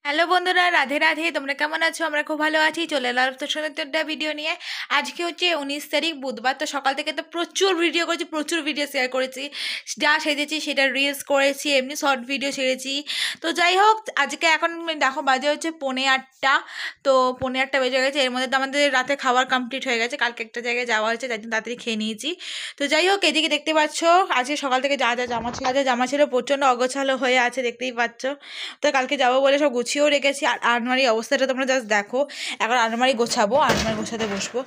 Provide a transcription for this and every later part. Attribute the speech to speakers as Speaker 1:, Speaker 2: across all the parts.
Speaker 1: Hello বন্ধুরা, রাধে রাধে। তোমরা কেমন আছো? আমরা খুব ভালো আছি। চলে এলাম তো সুন্দর ভিডিও নিয়ে। আজকে হচ্ছে 19 তারিখ, বুধবার। তো সকাল থেকে তো প্রচুর ভিডিও করেছি, প্রচুর ভিডিও শেয়ার করেছি। যা সেজেছি সেটা রিলস করেছি, এমনি শর্ট ভিডিও ছেড়েছি। তো যাই হোক, আজকে এখন দেখো বাজে হচ্ছে 8:45। তো 8:45 বেজে গেছে। এর মধ্যে তো আমাদের রাতে খাবার কমপ্লিট হয়ে গেছে। কালকে একটা জায়গায় যাওয়া হয়েছে, তাই জন্য তাড়াতাড়ি খেয়ে নিয়েছি। তো যাই হোক, এদিকে দেখতে পাচ্ছ আজকে সকাল থেকে যা যা জামা ছিল প্রচণ্ড অগোছালো হয়ে আছে, দেখতেই পাচ্ছ। তো কালকে যাবো বলে সব গুছিয়েও রেখেছি। আর আলমারির অবস্থাটা তোমরা জাস্ট দেখো। এখন আলমারি গোছাবো, আলমারি গোছাতে বসবো।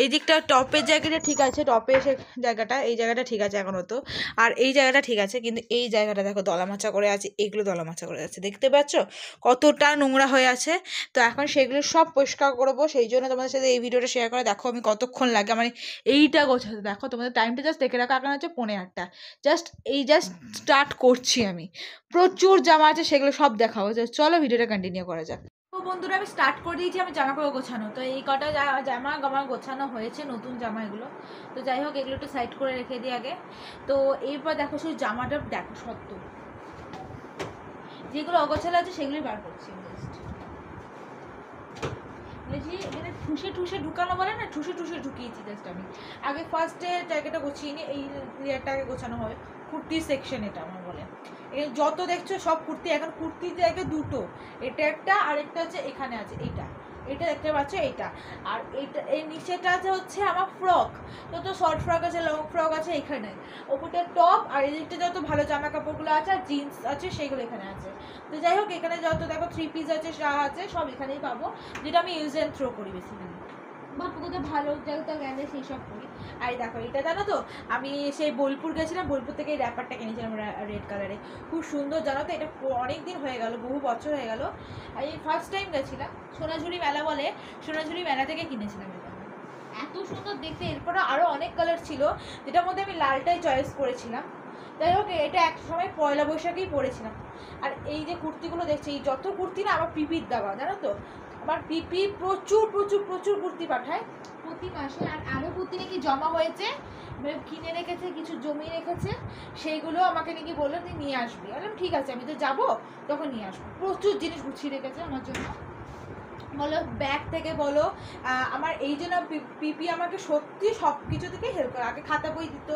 Speaker 1: এই দিকটা টপের জায়গাটা ঠিক আছে, টপের জায়গাটা, এই জায়গাটা ঠিক আছে এখনও তো। আর এই জায়গাটা ঠিক আছে, কিন্তু এই জায়গাটা দেখো দলামাচা করে আছে, এগুলো দলামাচা করে আছে, দেখতে পাচ্ছ কতটা নোংরা হয়ে আছে। তো এখন সেগুলো সব পরিষ্কার করবো, সেই জন্য তোমাদের সাথে এই ভিডিওটা শেয়ার করে। দেখো আমি কতক্ষণ লাগে মানে এইটা গোছাতে। দেখো তোমাদের টাইমটা জাস্ট দেখে রাখো, এখন হচ্ছে 8:45। জাস্ট স্টার্ট করছি আমি। প্রচুর জামা আছে, সেগুলো সব দেখাবো। চলো ভিডিওটা কন্টিনিউ করা যাক। তো বন্ধুরা, আমি স্টার্ট করে দিয়েছি আমি জামা কাপড় গোছানো। তো এই কটা জামা গোছানো হয়েছে, নতুন জামা এগুলো। তো যাই হোক, এগুলো একটু সাইড করে রেখে দিই আগে। তো এরপর দেখো শুধু জামাটা দেখো, সত্য যেগুলো অগোছালো আছে সেগুলোই বার করছি জাস্ট। এখানে ঠুসে ঠুসে ঢুকানো বলে না, ঠুসে ঠুসে ঢুকিয়েছি জাস্ট আমি। আগে ফার্স্টে জায়গাটা গুছিয়ে নিই, এই লেয়ারটা আগে গোছানো হয়। কুর্তির সেকশন এটা আমার বলে। এখানে যত দেখছো সব কুর্তি, এখন কুর্তির জায়গায় দুটো, এটা একটা আর একটা হচ্ছে এখানে আছে, এটা দেখতে পাচ্ছ, এইটা। আর এইটা এই নিচেটা আছে হচ্ছে আমার ফ্রক। যত শর্ট ফ্রক আছে, লং ফ্রক আছে এখানে, ওপরটা টপ। আর এদিকটা যত ভালো জামা কাপড়গুলো আছে আর জিন্স আছে সেগুলো এখানে আছে। তো যাই হোক, এখানে যত দেখো 3 পিস আছে, যা আছে সব এখানেই পাবো, যেটা আমি ইউজ অ্যান্ড থ্রো করি বেসিক্যালি, বা পুকুরে ভালো জায়গা গেলে সেই সব করি। আর দেখো এটা জানো তো, আমি সেই বোলপুর গেছিলাম, বোলপুর থেকে এই র্যাপারটা কিনেছিলাম রেড কালারে। খুব সুন্দর জানো তো, এটা অনেক দিন হয়ে গেল, বহু বছর হয়ে গেল। আর এই ফার্স্ট টাইম গেছিলাম, সোনাঝুরি মেলা বলে, সোনাঝুরি মেলা থেকে কিনেছিলাম এটা। এত সুন্দর দেখতে। এরপরে আরও অনেক কালার ছিল, যেটার মধ্যে আমি লালটাই চয়েস করেছিলাম। যাই হোক, এটা এক সময় পয়লা বৈশাখেই পরেছিলাম। আর এই যে কুর্তিগুলো দেখছি, এই যত কুর্তি না আমার পিপির দেওয়া, জানো তো। আমার পিপি প্রচুর প্রচুর প্রচুর কুর্তি পাঠায় প্রতি মাসে। আর আরও কুর্তি নাকি জমা হয়েছে, মানে কিনে রেখেছে, কিছু জমিয়ে রেখেছে, সেইগুলো আমাকে নাকি বললো তুই নিয়ে আসবি। বললাম ঠিক আছে, আমি তো যাবো, তখন নিয়ে আসবো। প্রচুর জিনিস গুছিয়ে রেখেছে আমার জন্য, বলো ব্যাগ থেকে বলো। আমার এই জন্য পিপি আমাকে সত্যি সব কিছু থেকে হেল্প করে। আগে খাতা বই দিত,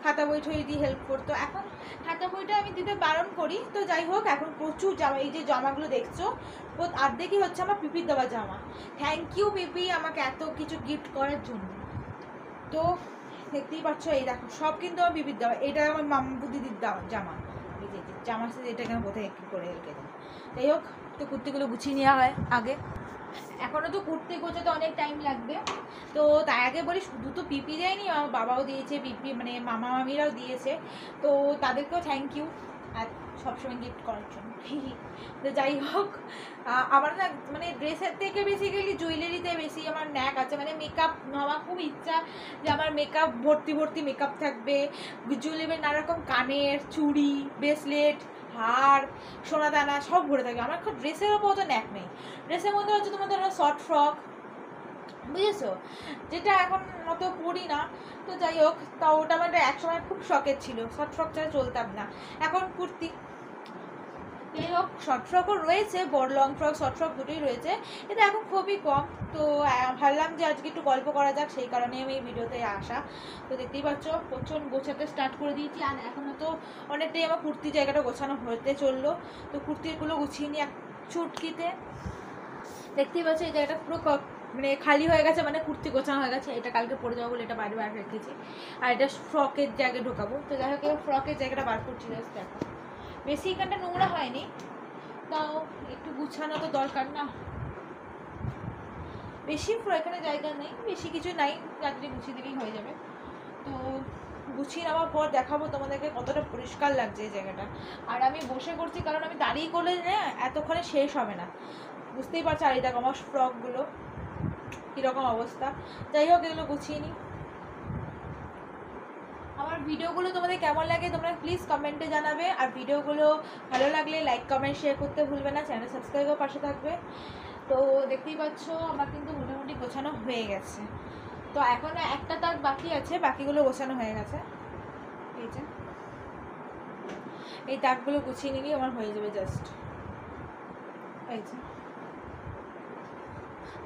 Speaker 1: খাতা বই ঠই দিয়ে হেল্প করতো, এখন খাতা বইটা আমি দিতে বারণ করি। তো যাই হোক, এখন প্রচুর জামা, এই যে জামাগুলো দেখছো অর্ধেকই হচ্ছে আমার পিপির দেওয়া জামা। থ্যাংক ইউ পিপি আমাকে এত কিছু গিফট করার জন্য। তো দেখতেই পাচ্ছ, এই দেখো সব কিন্তু আমার পিপির দেওয়া। এটা আমার মাম্মু দিদির দেওয়া জামা। এই যে জামা সাথে এটা কেন কোথায় একটু করে রেখে দেয়। যাই হোক, তো কুর্তিগুলো গুছিয়ে নেওয়া হয় আগে। এখনও তো কুর্তি গোছাতে অনেক টাইম লাগবে। তো তার আগে বলি, শুধু তো পিপি দেয়নি, আমার বাবাও দিয়েছে, পিপি মানে মামা মামিরাও দিয়েছে। তো তাদেরকেও থ্যাংক ইউ আর সবসময় গিফট করার জন্য। তো যাই হোক, আমার না মানে ড্রেসের থেকে বেসিক্যালি জুয়েলারিতে বেশি আমার ন্যাক আছে। মানে মেকআপ, আমার খুব ইচ্ছা যে আমার মেকআপ ভর্তি ভর্তি মেকআপ থাকবে, জুয়েলারি নানারকম, কানের চুড়ি, ব্রেসলেট, হার, সোনা দানা সব ভরে থাকে। আমার খুব ড্রেসের ওপর অত ন্যাক নেই। ড্রেসের মধ্যে হচ্ছে তোমাদের শর্ট ফ্রক, বুঝেছো, যেটা এখন অত পরি না। তো যাই হোক, তাও ওটা আমার এক সময় খুব শখের ছিল, শর্ট ফ্রক ছাড়া চলতাম না। এখন কুর্তি। যাই হোক, শর্ট ফ্রকও রয়েছে, বড় লং ফ্রক শর্ট ফ্রক দুটোই রয়েছে, এটা এখন খুবই কম। তো ভাবলাম যে আজকে একটু গল্প করা যাক, সেই কারণে আমি এই ভিডিওতে আসা। তো দেখতেই পাচ্ছ প্রচুর গোছাতে স্টার্ট করে দিয়েছি। আর এখনও তো অনেকটাই আমার কুর্তির জায়গাটা গোছানো হতে চললো। তো কুর্তিগুলো গুছিয়ে নিয়ে এক চুটকিতে। দেখতেই পাচ্ছ এই জায়গাটা পুরো মানে খালি হয়ে গেছে, মানে কুর্তি গোছানো হয়ে গেছে। এটা কালকে পরে যাবো বলে এটা বাইরে বার রেখেছি। আর এটা ফ্রকের জায়গায় ঢোকাবো। তো যাই হোক, এবার ফ্রকের জায়গাটা বার করছি জাস্ট দেখো। বেশি এখানটা নোংরা হয়নি, তাও একটু গুছানো তো দরকার না। বেশি এখানে জায়গা নেই, বেশি কিছু নাই, রাত্রে গুছিয়ে দিলেই হয়ে যাবে। তো গুছিয়ে নেওয়ার পর দেখাবো তোমাদেরকে কতটা পরিষ্কার লাগছে এই জায়গাটা। আর আমি বসে করছি কারণ আমি দাঁড়িয়ে করলে না এতক্ষণে শেষ হবে না, বুঝতেই পারছো। আর এই দেখো আমার ফ্রকগুলো কীরকম অবস্থা। যাই হোক, এগুলো গুছিয়ে নিই। আমার ভিডিওগুলো তোমাদের কেমন লাগে তোমরা প্লিজ কমেন্টে জানাবে। আর ভিডিওগুলো ভালো লাগলে লাইক কমেন্ট শেয়ার করতে ভুলবে না, চ্যানেল সাবস্ক্রাইবও পাশে থাকবে। তো দেখতেই পাচ্ছ আমার কিন্তু মোটামুটি গোছানো হয়ে গেছে। তো এখনও একটা তাক বাকি আছে, বাকিগুলো গোছানো হয়ে গেছে। এই যে এই তাকগুলো গুছিয়ে নিলেই আমার হয়ে যাবে জাস্ট। এই যে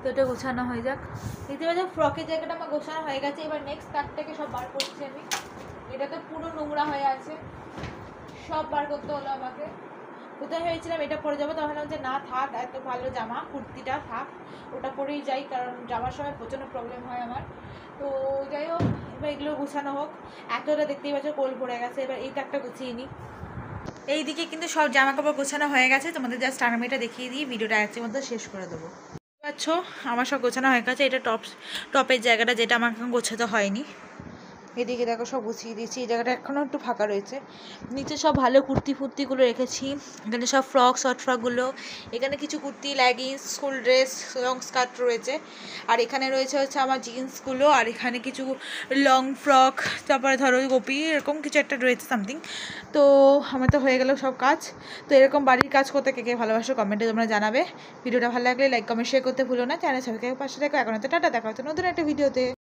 Speaker 1: তো এটা গোছানো হয়ে যাক। দেখতে পাচ্ছি ফ্রকের জায়গাটা আমার গোছানো হয়ে গেছে। এবার নেক্সট কার্ডটাকে সব বার করছি আমি। এটা তো পুরো নোংরা হয়ে আছে, সব বার করতে হলো আমাকে। কোথায় ভেবেছিলাম এটা পরে যাবো, তখন ভাবলাম যে না থাক, এত ভালো জামা কুর্তিটা থাক, ওটা পরেই যাই, কারণ যাওয়ার সময় প্রচণ্ড প্রবলেম হয় আমার। তো যাই হোক, এবার এগুলো গুছানো হোক। এতটা দেখতেই পাচ্ছ কোল পড়ে গেছে। এবার এই ট্যাগটা গুছিয়ে নিই। এইদিকে কিন্তু সব জামা কাপড় গোছানো হয়ে গেছে। তোমাদের জাস্ট আর্মিটা দেখিয়ে দিই, ভিডিওটা আজকের মধ্যে শেষ করে দেবো। পাচ্ছ আমার সব গোছানো হয়ে গেছে। এটা টপের জায়গাটা, যেটা আমার এখন গোছাতে হয়নি। এদিকে দেখো সব গুছিয়ে দিয়েছি। এই জায়গাটা এখনও একটু ফাঁকা রয়েছে। নিচে সব ভালো কুর্তি ফুর্তিগুলো রেখেছি। এখানে সব ফ্রক শর্ট ফ্রকগুলো, এখানে কিছু kurti, leggings, school dress, long skirt রয়েছে। আর এখানে রয়েছে হচ্ছে আমার জিন্সগুলো। আর এখানে কিছু লং ফ্রক, তারপরে ধরো গোপি, এরকম কিছু একটা রয়েছে সামথিং। তো আমার তো হয়ে গেল সব কাজ। তো এরকম বাড়ির কাজ করতে কে কে ভালোবাসো কমেন্টে তোমরা জানাবে। ভিডিওটা ভালো লাগলে লাইক কমেন্ট শেয়ার করতে ভুলো না। চ্যানেল সবাইকে পাশে দেখো। এখন তো টাটা, দেখা হচ্ছে নতুন একটা ভিডিওতে।